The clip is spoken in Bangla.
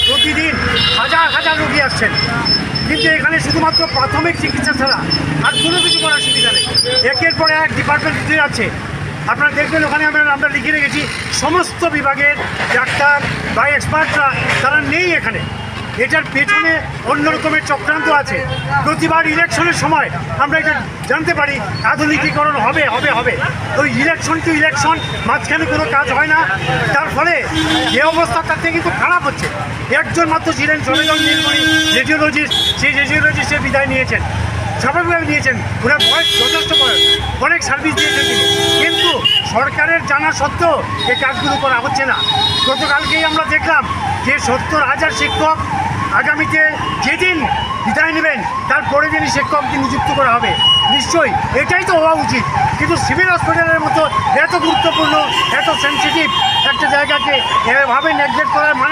প্রতিদিন হাজার হাজার রোগী আসছেন, কিন্তু এখানে শুধুমাত্র প্রাথমিক চিকিৎসা ছাড়া আর কোনো কিছু করার সুবিধা নেই। একের পর এক ডিপার্টমেন্ট উঠে যাচ্ছে। আপনারা দেখবেন ওখানে আমরা লিখে রেখেছি সমস্ত বিভাগের ডাক্তার বা এক্সপার্টরা তারা নেই এখানে। এটার পেছনে অন্য রকমের চক্রান্ত আছে। প্রতিবার ইলেকশনের সময় আমরা এটা জানতে পারি আধুনিকীকরণ হবে হবে হবে, ওই ইলেকশন টু ইলেকশন মাঝখানে কোনো কাজ হয় না। তার ফলে যে অবস্থা তার থেকে কিন্তু খারাপ হচ্ছে। একজন মাত্র ছিলেন সবেজন নীলমণি রেডিওলজিস্ট, সেই রেডিওলজিস্টের বিদায় নিয়েছেন, স্বাভাবিকভাবে নিয়েছেন। ওনার বয়স যথেষ্ট বয়স, অনেক সার্ভিস দিয়েছেন তিনি, কিন্তু সরকারের জানা সত্ত্বেও এই কাজগুলো করা হচ্ছে না। গতকালকেই আমরা দেখলাম যে 70,000 শিক্ষক আগামীতে যেদিন বিদায় নেবেন তার পরের দিনই শিক্ষককে নিযুক্ত করা হবে। নিশ্চয়ই এটাই তো হওয়া উচিত, কিন্তু সিভিল হসপিটালের মতো এত গুরুত্বপূর্ণ এত সেন্সিটিভ একটা জায়গাকে এভাবে নেগলেক্ট করার মানে